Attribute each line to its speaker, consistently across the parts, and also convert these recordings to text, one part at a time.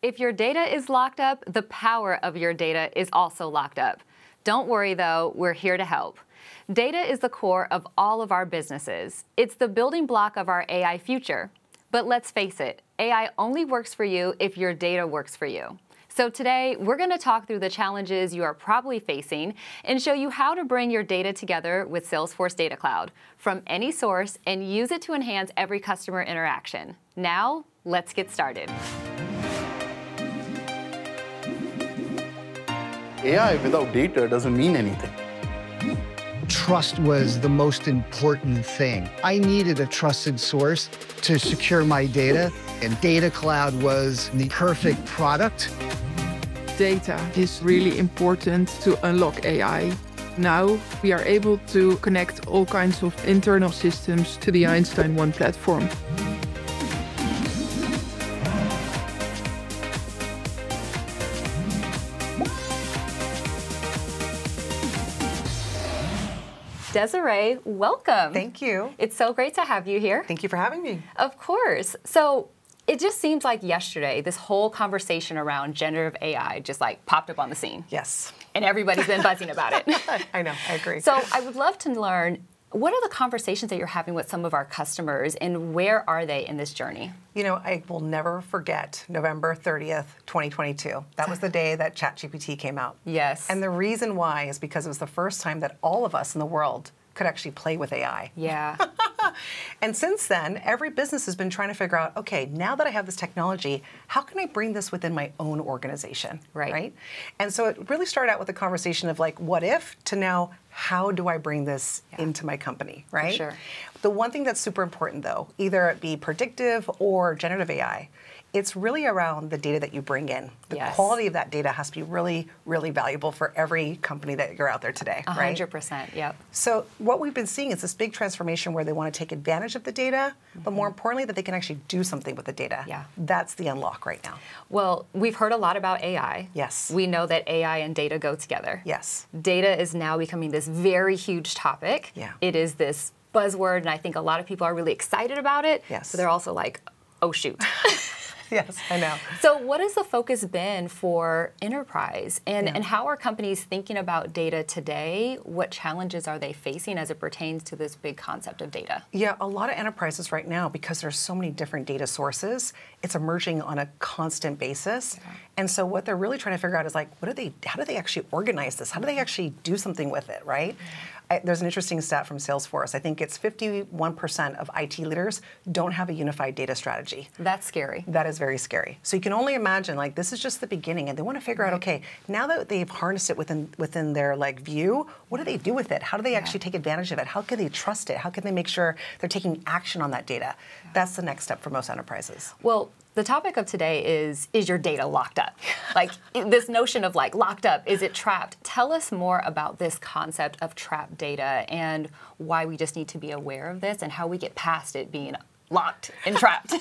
Speaker 1: If your data is locked up, the power of your data is also locked up. Don't worry though, we're here to help. Data is the core of all of our businesses. It's the building block of our AI future. But let's face it, AI only works for you if your data works for you. So today, we're going to talk through the challenges you are probably facing and show you how to bring your data together with Salesforce Data Cloud from any source and use it to enhance every customer interaction. Now, let's get started.
Speaker 2: AI without data doesn't mean anything.
Speaker 3: Trust was the most important thing. I needed a trusted source to secure my data, and Data Cloud was the perfect product.
Speaker 4: Data is really important to unlock AI. Now we are able to connect all kinds of internal systems to the Einstein One platform.
Speaker 1: Desiree, welcome.
Speaker 5: Thank you.
Speaker 1: It's so great to have you here.
Speaker 5: Thank you for having me.
Speaker 1: Of course. So it just seems like yesterday, this whole conversation around generative AI just like popped up on the scene.
Speaker 5: Yes.
Speaker 1: And everybody's been buzzing about it.
Speaker 5: I know, I agree.
Speaker 1: So I would love to learn, what are the conversations that you're having with some of our customers and where are they in this journey?
Speaker 5: You know, I will never forget November 30th, 2022. That was the day that ChatGPT came out.
Speaker 1: Yes.
Speaker 5: And the reason why is because it was the first time that all of us in the world could actually play with AI.
Speaker 1: Yeah.
Speaker 5: And since then, every business has been trying to figure out, okay, now that I have this technology, how can I bring this within my own organization?
Speaker 1: Right.
Speaker 5: And so it really started out with a conversation of like, what if, to now, how do I bring this into my company, right?
Speaker 1: For sure.
Speaker 5: The one thing that's super important though, either it be predictive or generative AI, it's really around the data that you bring in. The quality of that data has to be really, really valuable for every company that you're out there today, right?
Speaker 1: 100%, yep.
Speaker 5: So what we've been seeing is this big transformation where they want to take advantage of the data, but more importantly, that they can actually do something with the data.
Speaker 1: Yeah.
Speaker 5: That's the unlock right now.
Speaker 1: Well, we've heard a lot about AI.
Speaker 5: Yes.
Speaker 1: We know that AI and data go together.
Speaker 5: Yes.
Speaker 1: Data is now becoming this very huge topic.
Speaker 5: Yeah.
Speaker 1: It is this buzzword, and I think a lot of people are really excited about it.
Speaker 5: Yes.
Speaker 1: But they're also like, oh, shoot.
Speaker 5: Yes, I know.
Speaker 1: So what has the focus been for enterprise? And how are companies thinking about data today? What challenges are they facing as it pertains to this big concept of data?
Speaker 5: Yeah, a lot of enterprises right now, because there's so many different data sources, it's emerging on a constant basis. Yeah. And so what they're really trying to figure out is like, how do they actually organize this? How do they actually do something with it, right? There's an interesting stat from Salesforce. I think it's 51% of IT leaders don't have a unified data strategy.
Speaker 1: That's scary.
Speaker 5: That is very scary. So you can only imagine, like, this is just the beginning, and they want to figure out, okay, now that they've harnessed it within their like view, what do they do with it? How do they actually take advantage of it? How can they trust it? How can they make sure they're taking action on that data? That's the next step for most enterprises.
Speaker 1: Well, the topic of today is your data locked up? Like this notion of like locked up, is it trapped? Tell us more about this concept of trapped data and why we just need to be aware of this and how we get past it being locked and trapped.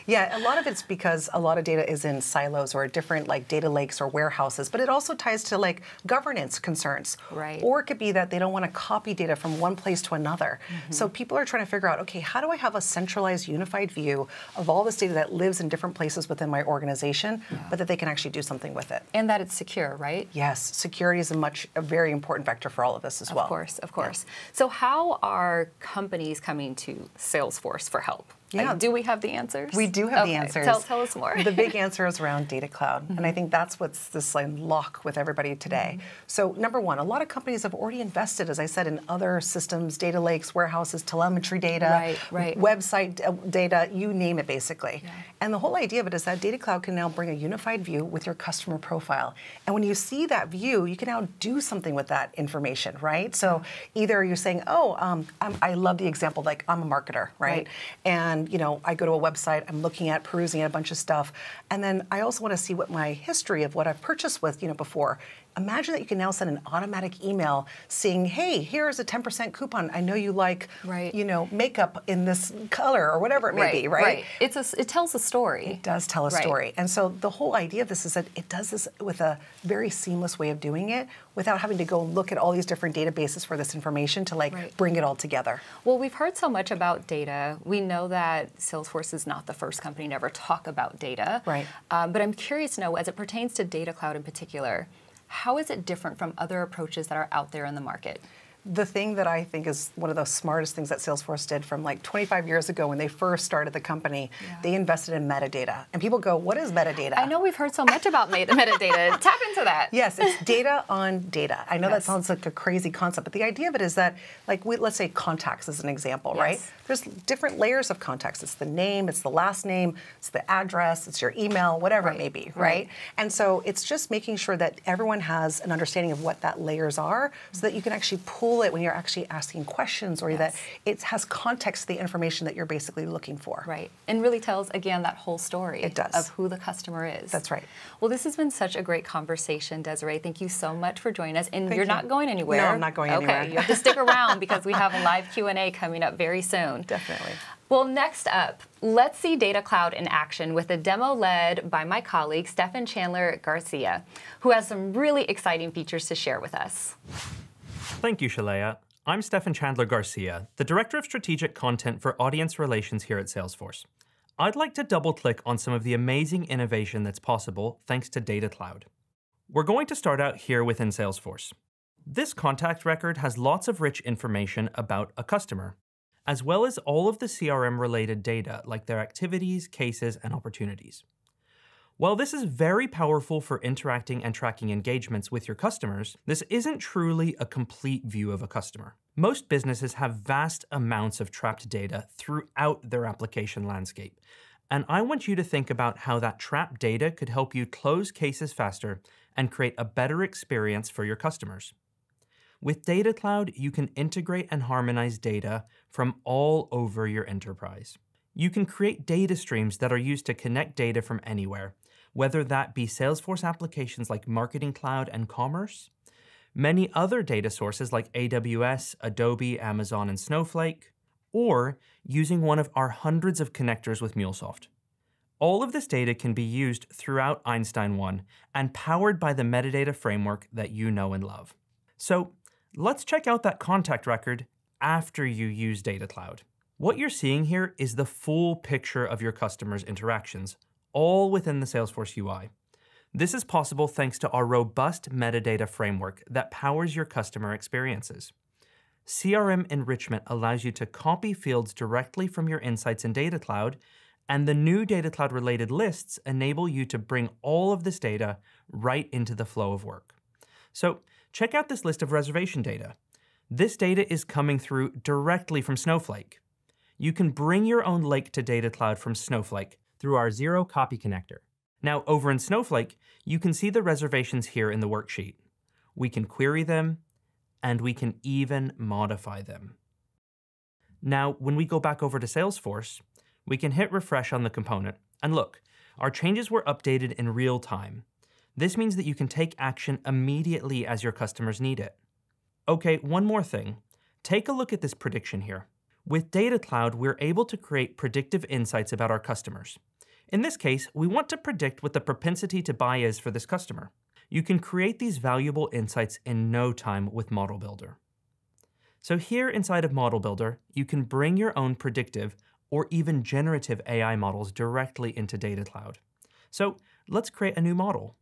Speaker 5: Yeah, a lot of it's because a lot of data is in silos or different like data lakes or warehouses, but it also ties to like governance concerns.
Speaker 1: Right.
Speaker 5: Or it could be that they don't want to copy data from one place to another. So people are trying to figure out, okay, how do I have a centralized, unified view of all this data that lives in different places within my organization, but that they can actually do something with it?
Speaker 1: And that it's secure, right?
Speaker 5: Yes, security is a very important vector for all of this as well.
Speaker 1: Of course. Yeah. So how are companies coming to Salesforce for help?
Speaker 5: Yeah.
Speaker 1: Do we have the answers?
Speaker 5: We do have the answers.
Speaker 1: Tell us more.
Speaker 5: The big answer is around Data Cloud. And I think that's what's this like lock with everybody today. So number one, a lot of companies have already invested, as I said, in other systems, data lakes, warehouses, telemetry data, website data, you name it basically. Yeah. And the whole idea of it is that Data Cloud can now bring a unified view with your customer profile. And when you see that view, you can now do something with that information, right? So either you're saying, oh, I love the example, like I'm a marketer, right? And you know, I go to a website, I'm looking at, perusing at a bunch of stuff, and then I also want to see what my history of what I've purchased with, before. Imagine that you can now send an automatic email saying, hey, here is a 10% coupon. I know you like, makeup in this color or whatever it may be, right?
Speaker 1: It tells a story.
Speaker 5: It does tell a story. And so the whole idea of this is that it does this with a very seamless way of doing it without having to go look at all these different databases for this information to bring it all together.
Speaker 1: Well, we've heard so much about data. We know that Salesforce is not the first company to ever talk about data.
Speaker 5: Right.
Speaker 1: But I'm curious to know, as it pertains to Data Cloud in particular, how is it different from other approaches that are out there in the market?
Speaker 5: The thing that I think is one of the smartest things that Salesforce did from 25 years ago when they first started the company, they invested in metadata. And people go, what is metadata?
Speaker 1: I know we've heard so much about metadata. Tap into that.
Speaker 5: Yes, it's data on data. I know that sounds like a crazy concept, but the idea of it is that, let's say contacts is an example, right? There's different layers of contacts. It's the name, it's the last name, it's the address, it's your email, whatever it may be, right? And so it's just making sure that everyone has an understanding of what that layers are so that you can actually pull it when you're actually asking questions or that it has context to the information that you're basically looking for.
Speaker 1: Right. And really tells, again, that whole story of who the customer is.
Speaker 5: That's right.
Speaker 1: Well, this has been such a great conversation, Desiree. Thank you so much for joining us. And you're not going anywhere.
Speaker 5: No, I'm not going anywhere.
Speaker 1: Okay, you have to stick around because we have a live Q&A coming up very soon.
Speaker 5: Definitely.
Speaker 1: Well, next up, let's see Data Cloud in action with a demo led by my colleague, Stefan Chandler Garcia, who has some really exciting features to share with us.
Speaker 6: Thank you, Shalaya. I'm Stefan Chandler Garcia, the Director of Strategic Content for Audience Relations here at Salesforce. I'd like to double-click on some of the amazing innovation that's possible thanks to Data Cloud. We're going to start out here within Salesforce. This contact record has lots of rich information about a customer, as well as all of the CRM-related data like their activities, cases, and opportunities. While this is very powerful for interacting and tracking engagements with your customers, this isn't truly a complete view of a customer. Most businesses have vast amounts of trapped data throughout their application landscape, and I want you to think about how that trapped data could help you close cases faster and create a better experience for your customers. With Data Cloud, you can integrate and harmonize data from all over your enterprise. You can create data streams that are used to connect data from anywhere, whether that be Salesforce applications like Marketing Cloud and Commerce, many other data sources like AWS, Adobe, Amazon, and Snowflake, or using one of our hundreds of connectors with MuleSoft. All of this data can be used throughout Einstein 1 and powered by the metadata framework that you know and love. So let's check out that contact record after you use Data Cloud. What you're seeing here is the full picture of your customers' interactions, all within the Salesforce UI. This is possible thanks to our robust metadata framework that powers your customer experiences. CRM enrichment allows you to copy fields directly from your insights in Data Cloud, and the new Data Cloud related lists enable you to bring all of this data right into the flow of work. So check out this list of reservation data. This data is coming through directly from Snowflake. You can bring your own lake to Data Cloud from Snowflake through our Zero Copy connector. Now, over in Snowflake, you can see the reservations here in the worksheet. We can query them, and we can even modify them. Now, when we go back over to Salesforce, we can hit refresh on the component, and look, our changes were updated in real time. This means that you can take action immediately as your customers need it. Okay, one more thing. Take a look at this prediction here. With Data Cloud, we're able to create predictive insights about our customers. In this case, we want to predict what the propensity to buy is for this customer. You can create these valuable insights in no time with Model Builder. So here inside of Model Builder, you can bring your own predictive or even generative AI models directly into Data Cloud. So let's create a new model.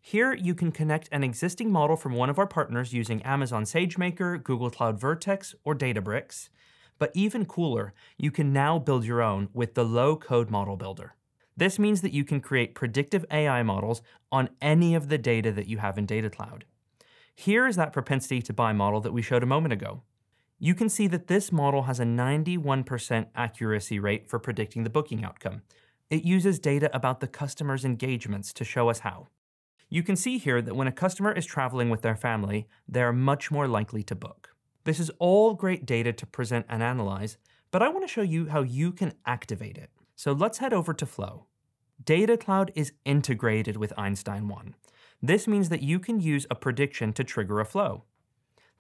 Speaker 6: Here you can connect an existing model from one of our partners using Amazon SageMaker, Google Cloud Vertex, or Databricks. But even cooler, you can now build your own with the low-code Model Builder. This means that you can create predictive AI models on any of the data that you have in Data Cloud. Here is that propensity to buy model that we showed a moment ago. You can see that this model has a 91% accuracy rate for predicting the booking outcome. It uses data about the customer's engagements to show us how. You can see here that when a customer is traveling with their family, they are much more likely to book. This is all great data to present and analyze, but I want to show you how you can activate it. So let's head over to Flow. Data Cloud is integrated with Einstein 1. This means that you can use a prediction to trigger a flow.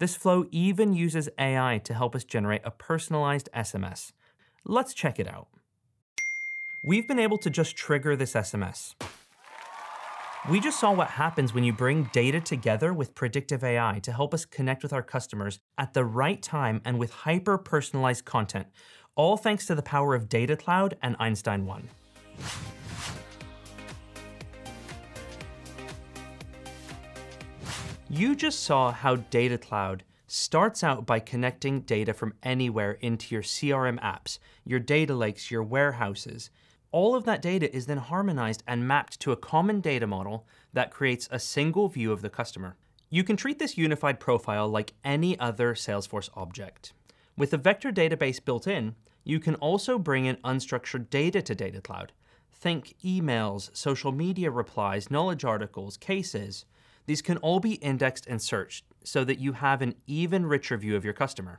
Speaker 6: This flow even uses AI to help us generate a personalized SMS. Let's check it out. We've been able to just trigger this SMS. We just saw what happens when you bring data together with predictive AI to help us connect with our customers at the right time and with hyper-personalized content, all thanks to the power of Data Cloud and Einstein 1. You just saw how Data Cloud starts out by connecting data from anywhere into your CRM apps, your data lakes, your warehouses. All of that data is then harmonized and mapped to a common data model that creates a single view of the customer. You can treat this unified profile like any other Salesforce object. With a vector database built in, you can also bring in unstructured data to Data Cloud. Think emails, social media replies, knowledge articles, cases. These can all be indexed and searched so that you have an even richer view of your customer.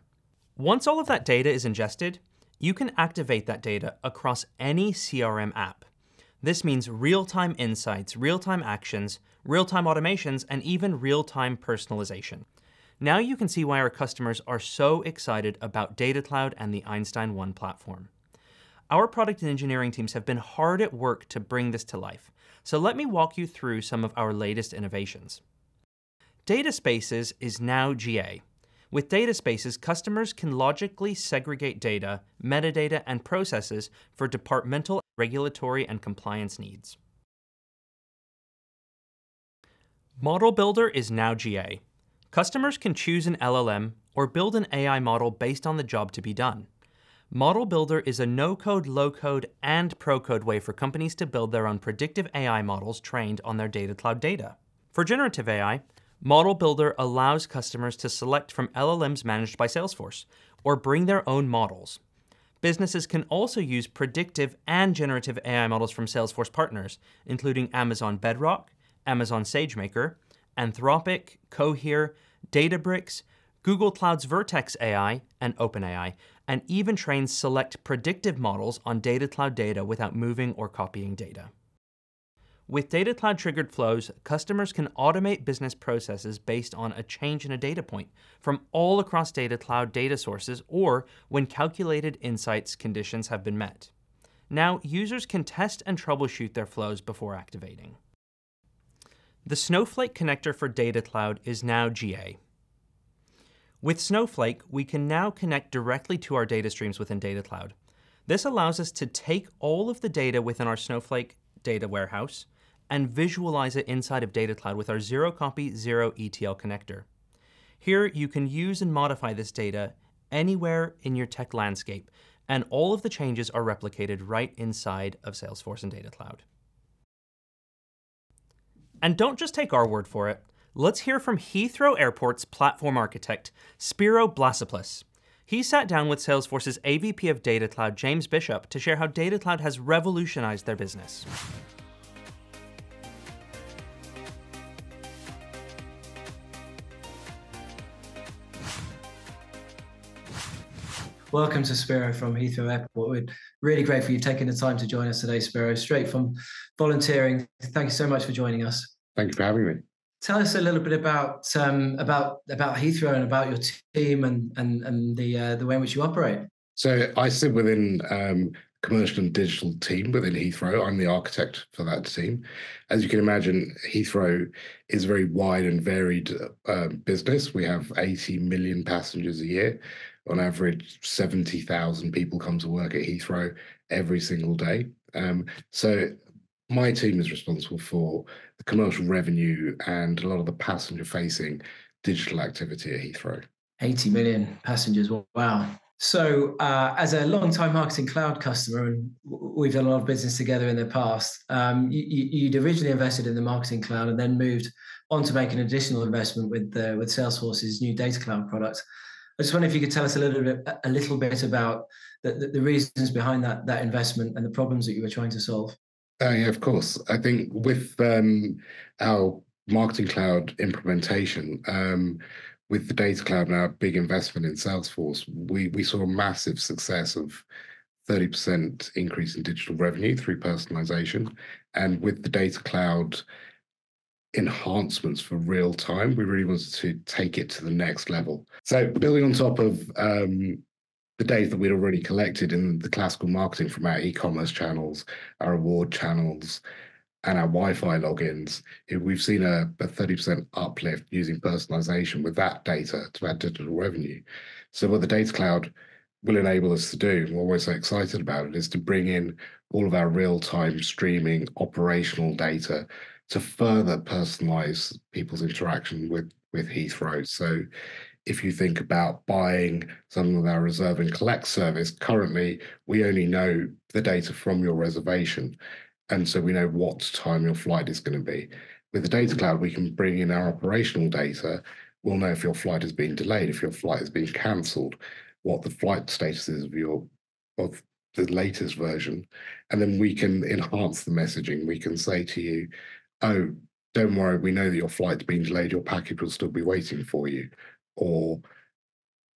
Speaker 6: Once all of that data is ingested, you can activate that data across any CRM app. This means real-time insights, real-time actions, real-time automations, and even real-time personalization. Now you can see why our customers are so excited about Data Cloud and the Einstein 1 platform. Our product and engineering teams have been hard at work to bring this to life, so let me walk you through some of our latest innovations. Data Spaces is now GA. With Data Spaces, customers can logically segregate data, metadata, and processes for departmental, regulatory, and compliance needs. Model Builder is now GA. Customers can choose an LLM or build an AI model based on the job to be done. Model Builder is a no-code, low-code, and pro-code way for companies to build their own predictive AI models trained on their Data Cloud data. For generative AI, Model Builder allows customers to select from LLMs managed by Salesforce, or bring their own models. Businesses can also use predictive and generative AI models from Salesforce partners, including Amazon Bedrock, Amazon SageMaker, Anthropic, Cohere, Databricks, Google Cloud's Vertex AI, and OpenAI, and even train select predictive models on Data Cloud data without moving or copying data. With Data Cloud triggered flows, customers can automate business processes based on a change in a data point from all across Data Cloud data sources or when calculated insights conditions have been met. Now, users can test and troubleshoot their flows before activating. The Snowflake connector for Data Cloud is now GA. With Snowflake, we can now connect directly to our data streams within Data Cloud. This allows us to take all of the data within our Snowflake data warehouse and visualize it inside of Data Cloud with our zero copy, zero ETL connector. Here, you can use and modify this data anywhere in your tech landscape, and all of the changes are replicated right inside of Salesforce and Data Cloud. And don't just take our word for it. Let's hear from Heathrow Airport's platform architect, Spero Blassoples. He sat down with Salesforce's AVP of Data Cloud, James Bishop, to share how Data Cloud has revolutionized their business.
Speaker 7: Welcome to Spero from Heathrow Airport. We're really grateful you've taken the time to join us today, Spero, straight from volunteering. Thank you so much for joining us.
Speaker 8: Thank you for having me.
Speaker 7: Tell us a little bit about Heathrow and about your team and the way in which you operate.
Speaker 8: So I sit within commercial and digital team within Heathrow. I'm the architect for that team. As you can imagine, Heathrow is a very wide and varied business. We have 80 million passengers a year. On average, 70,000 people come to work at Heathrow every single day. So my team is responsible for the commercial revenue and a lot of the passenger-facing digital activity at Heathrow.
Speaker 7: 80 million passengers, wow. So as a long-time Marketing Cloud customer, and we've done a lot of business together in the past, you'd originally invested in the Marketing Cloud and then moved on to make an additional investment with Salesforce's new Data Cloud product. I just wonder if you could tell us a little bit about the reasons behind that investment and the problems that you were trying to solve.
Speaker 8: Yeah, of course. I think with our Marketing Cloud implementation, with the Data Cloud and our big investment in Salesforce, we saw a massive success of 30% increase in digital revenue through personalization. And with the Data Cloud enhancements for real time. We really wanted to take it to the next level. So building on top of the data that we'd already collected in the classical marketing from our e-commerce channels, our award channels, and our Wi-Fi logins, we've seen a 30% uplift using personalization with that data to add digital revenue. So what the Data Cloud will enable us to do, and what we're so excited about it, is to bring in all of our real-time streaming operational data to further personalize people's interaction with Heathrow. So if you think about buying some of our reserve and collect service, currently we only know the data from your reservation. And so we know what time your flight is going to be. With the Data Cloud, we can bring in our operational data. We'll know if your flight has been delayed, if your flight has been cancelled, what the flight status is of the latest version. And then we can enhance the messaging. We can say to you, oh, don't worry, we know that your flight's been delayed, your package will still be waiting for you. Or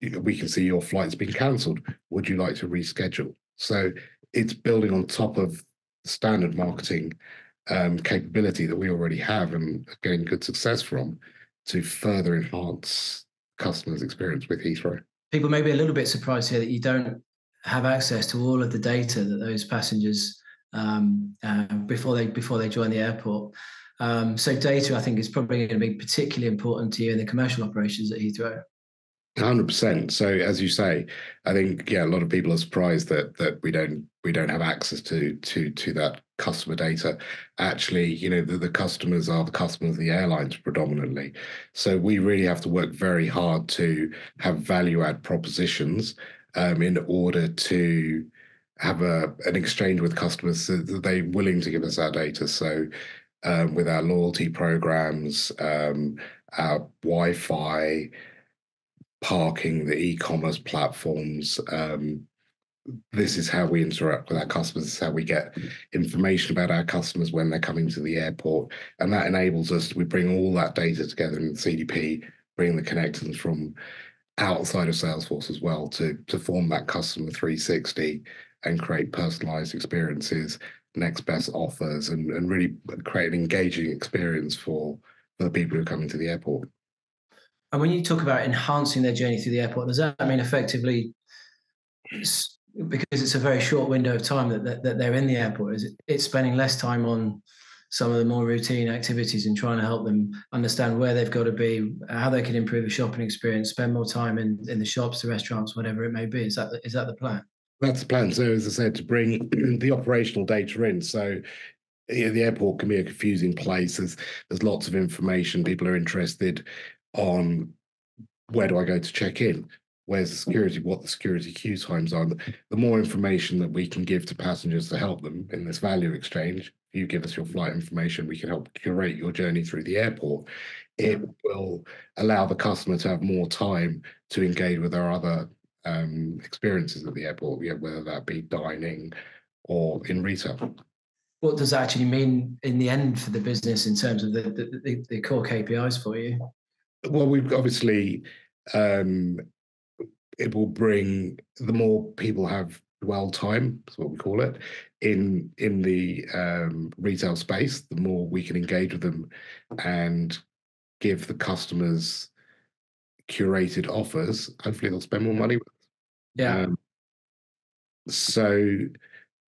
Speaker 8: we can see your flight's been cancelled. Would you like to reschedule? So it's building on top of standard marketing capability that we already have and getting good success from to further enhance customers' experience with Heathrow.
Speaker 7: People may be a little bit surprised here that you don't have access to all of the data that those passengers before they join the airport. So data, I think, is probably going to be particularly important to you in the commercial operations at Heathrow.
Speaker 8: 100%. So as you say, I think a lot of people are surprised that we don't have access to that customer data. Actually, the customers are the customers of the airlines predominantly. So we really have to work very hard to have value add propositions in order to have an exchange with customers so that they're willing to give us our data. So with our loyalty programs, our Wi-Fi, parking, the e-commerce platforms, this is how we interact with our customers. This is how we get information about our customers when they're coming to the airport. And that enables us, we bring all that data together in the CDP, bring the connections from outside of Salesforce as well to form that customer 360 and create personalized experiences, next best offers, and really create an engaging experience for the people who are coming to the airport.
Speaker 7: And when you talk about enhancing their journey through the airport, does that mean effectively, because it's a very short window of time that they're in the airport, is it's spending less time on some of the more routine activities and trying to help them understand where they've got to be, how they can improve the shopping experience, spend more time in the shops, the restaurants, whatever it may be? Is that the plan? That's
Speaker 8: the plan. So as I said, to bring the operational data in. So the airport can be a confusing place. There's lots of information. People are interested on where do I go to check in? Where's the security? What the security queue times are? The more information that we can give to passengers to help them in this value exchange, you give us your flight information, we can help curate your journey through the airport. It will allow the customer to have more time to engage with our other experiences at the airport, whether that be dining or in retail.
Speaker 7: What does that actually mean in the end for the business in terms of the core KPIs for you?
Speaker 8: Well, we've obviously, it will bring, the more people have dwell time, that's what we call it, in the retail space, the more we can engage with them and give the customers curated offers. Hopefully they'll spend more money with us.
Speaker 7: Yeah.
Speaker 8: So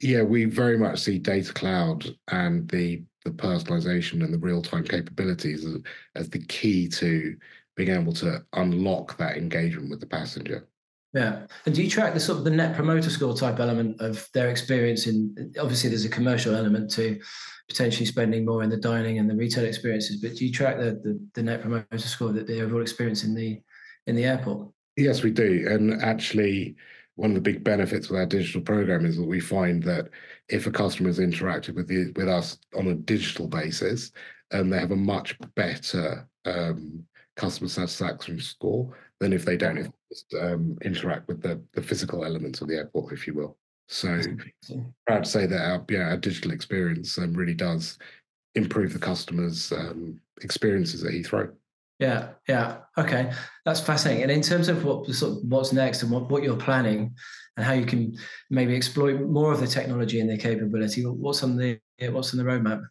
Speaker 8: we very much see Data Cloud and the personalization and the real-time capabilities as the key to being able to unlock that engagement with the passenger.
Speaker 7: Yeah. And do you track the sort of the net promoter score type element of their experience in, obviously there's a commercial element to potentially spending more in the dining and the retail experiences, but do you track the net promoter score, that the overall experience in the airport?
Speaker 8: Yes, we do. And actually, one of the big benefits with our digital program is that we find that if a customer has interacted with us on a digital basis, they have a much better customer satisfaction score than if they don't interact with the physical elements of the airport, if you will. So proud to say that our digital experience really does improve the customers' experiences at Heathrow.
Speaker 7: Yeah. Okay, that's fascinating. And in terms of what's next and what you're planning and how you can maybe exploit more of the technology and the capability, what's on the roadmap?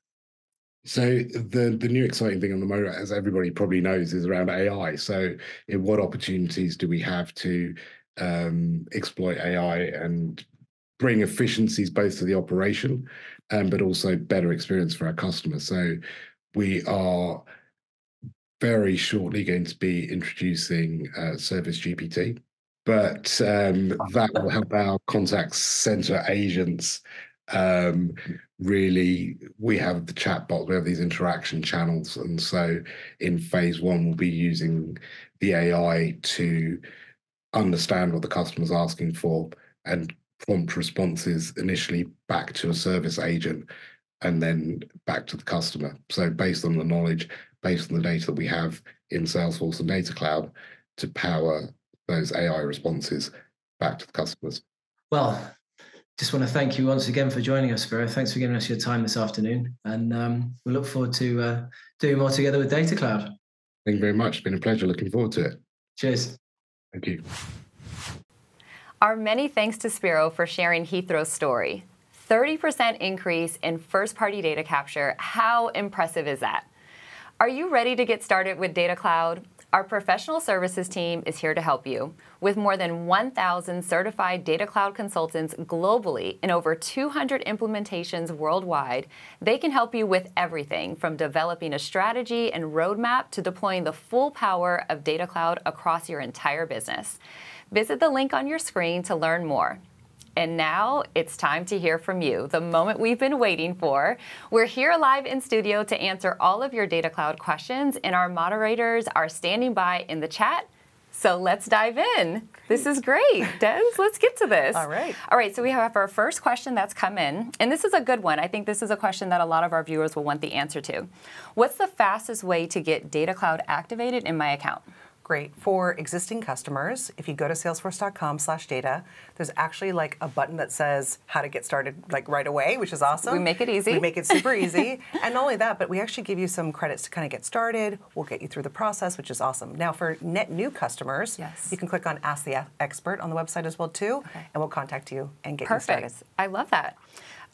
Speaker 8: So the new exciting thing on the moment, as everybody probably knows, is around AI. So what opportunities do we have to exploit AI and bring efficiencies both to the operation, but also better experience for our customers? So we are very shortly going to be introducing Service GPT, but that will help our contact center agents. Really, we have the chatbot, we have these interaction channels, and so in phase one, we'll be using the AI to understand what the customer's asking for and prompt responses initially back to a service agent and then back to the customer. So based on the knowledge, based on the data that we have in Salesforce and Data Cloud, to power those AI responses back to the customers.
Speaker 7: Well, just want to thank you once again for joining us, Spero. Thanks for giving us your time this afternoon. And we look forward to doing more together with Data Cloud.
Speaker 8: Thank you very much. It's been a pleasure. Looking forward to it.
Speaker 7: Cheers.
Speaker 8: Thank you.
Speaker 1: Our many thanks to Spero for sharing Heathrow's story. 30% increase in first-party data capture. How impressive is that? Are you ready to get started with Data Cloud? Our professional services team is here to help you. With more than 1,000 certified Data Cloud consultants globally in over 200 implementations worldwide, they can help you with everything from developing a strategy and roadmap to deploying the full power of Data Cloud across your entire business. Visit the link on your screen to learn more. And now it's time to hear from you, the moment we've been waiting for. We're here live in studio to answer all of your Data Cloud questions, and our moderators are standing by in the chat. So let's dive in. This is great. Des, let's get to this.
Speaker 5: All right.
Speaker 1: All right, so we have our first question that's come in, and this is a good one. I think this is a question that a lot of our viewers will want the answer to. What's the fastest way to get Data Cloud activated in my account?
Speaker 5: Great. For existing customers, if you go to salesforce.com/data, there's actually like a button that says how to get started like right away, which is awesome.
Speaker 1: We make it easy.
Speaker 5: We make it super easy. And not only that, but we actually give you some credits to kind of get started. We'll get you through the process, which is awesome. Now for net new customers,
Speaker 1: yes,
Speaker 5: you can click on Ask the Expert on the website as well too, and we'll contact you and get you started.
Speaker 1: Perfect. I love that.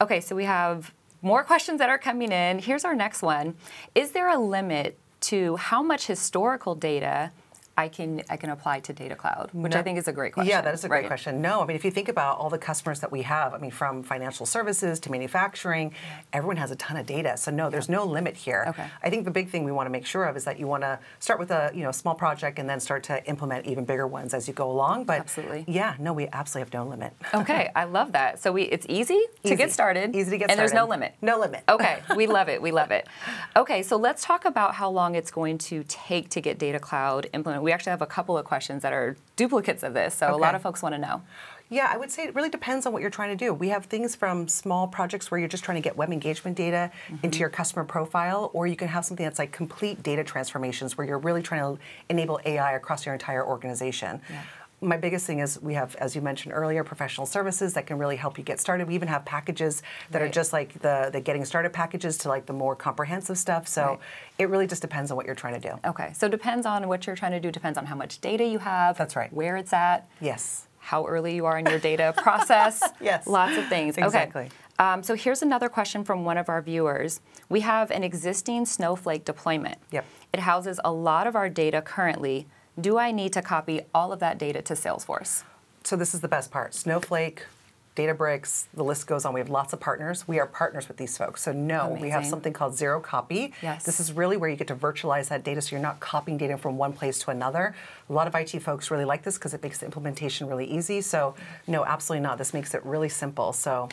Speaker 1: Okay, so we have more questions that are coming in. Here's our next one. Is there a limit to how much historical data I can apply to Data Cloud, which I think is a great question.
Speaker 5: Yeah, that is a great question. No, I mean, if you think about all the customers that we have, I mean, from financial services to manufacturing, everyone has a ton of data. So no, there's no limit here.
Speaker 1: Okay.
Speaker 5: I think the big thing we want to make sure of is that you want to start with a small project and then start to implement even bigger ones as you go along. But
Speaker 1: absolutely.
Speaker 5: Yeah, no, we absolutely have no limit.
Speaker 1: Okay, I love that. So it's easy to get started.
Speaker 5: Easy to get started.
Speaker 1: And there's no limit.
Speaker 5: No limit.
Speaker 1: Okay, we love it. We love it. Okay, so let's talk about how long it's going to take to get Data Cloud implemented. We actually have a couple of questions that are duplicates of this, so a lot of folks want to know.
Speaker 5: Yeah, I would say it really depends on what you're trying to do. We have things from small projects where you're just trying to get web engagement data into your customer profile, or you can have something that's like complete data transformations where you're really trying to enable AI across your entire organization. Yeah. My biggest thing is we have, as you mentioned earlier, professional services that can really help you get started. We even have packages that are just like the getting started packages to like the more comprehensive stuff. So it really just depends on what you're trying to do.
Speaker 1: Okay, so depends on what you're trying to do, depends on how much data you have.
Speaker 5: That's right.
Speaker 1: Where it's at.
Speaker 5: Yes.
Speaker 1: How early you are in your data process.
Speaker 5: Yes.
Speaker 1: Lots of things.
Speaker 5: Exactly.
Speaker 1: Okay. So here's another question from one of our viewers. We have an existing Snowflake deployment.
Speaker 5: Yep.
Speaker 1: It houses a lot of our data currently. Do I need to copy all of that data to Salesforce?
Speaker 5: So this is the best part. Snowflake, Databricks, the list goes on. We have lots of partners. We are partners with these folks. So no,
Speaker 1: amazing.
Speaker 5: We have something called zero copy.
Speaker 1: Yes.
Speaker 5: This is really where you get to virtualize that data so you're not copying data from one place to another. A lot of IT folks really like this because it makes the implementation really easy. So no, absolutely not. This makes it really simple. So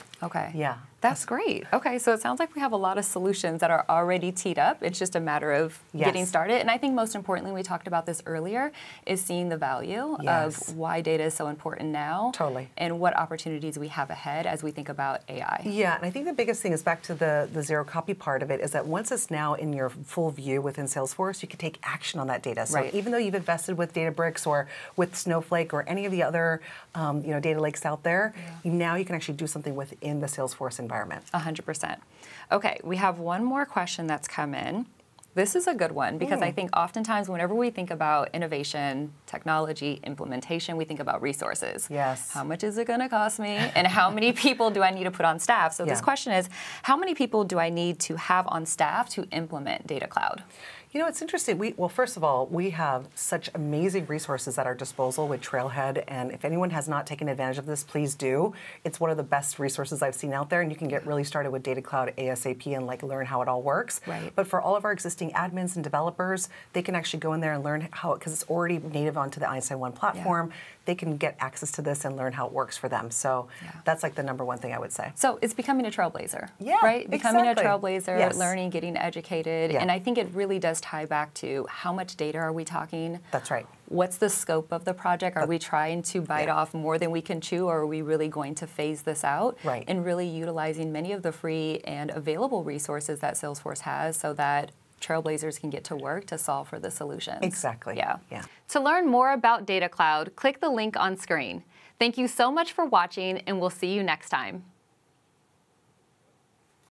Speaker 5: yeah.
Speaker 1: That's great. Okay, so it sounds like we have a lot of solutions that are already teed up. It's just a matter of getting started. And I think most importantly, we talked about this earlier, is seeing the value of why data is so important now.
Speaker 5: Totally.
Speaker 1: And what opportunities we have ahead as we think about AI.
Speaker 5: Yeah, and I think the biggest thing is back to the zero copy part of it, is that once it's now in your full view within Salesforce, you can take action on that data. So even though you've invested with Databricks or with Snowflake or any of the other data lakes out there, now you can actually do something within the Salesforce environment.
Speaker 1: 100%. Okay, we have one more question that's come in. This is a good one because I think oftentimes whenever we think about innovation, technology, implementation, we think about resources.
Speaker 5: Yes.
Speaker 1: How much is it going to cost me? And how many people do I need to put on staff? So this question is, how many people do I need to have on staff to implement Data Cloud?
Speaker 5: You know, it's interesting. Well, first of all, we have such amazing resources at our disposal with Trailhead, and if anyone has not taken advantage of this, please do. It's one of the best resources I've seen out there, and you can get really started with Data Cloud ASAP and learn how it all works.
Speaker 1: Right.
Speaker 5: But for all of our existing admins and developers, they can actually go in there and learn how, because it's already native onto the Einstein 1 platform, they can get access to this and learn how it works for them. So that's the number one thing I would say.
Speaker 1: So it's becoming a trailblazer,
Speaker 5: yeah,
Speaker 1: right? Becoming
Speaker 5: exactly.
Speaker 1: a trailblazer,
Speaker 5: Yes.
Speaker 1: learning, getting educated. And I think it really does tie back to how much data are we talking?
Speaker 5: That's right.
Speaker 1: What's the scope of the project? Are we trying to bite off more than we can chew, or are we really going to phase this out?
Speaker 5: Right.
Speaker 1: And really utilizing many of the free and available resources that Salesforce has so that trailblazers can get to work to solve for the solutions.
Speaker 5: Exactly.
Speaker 1: Yeah.
Speaker 5: To
Speaker 1: learn more about Data Cloud, click the link on screen. Thank you so much for watching, and we'll see you next time.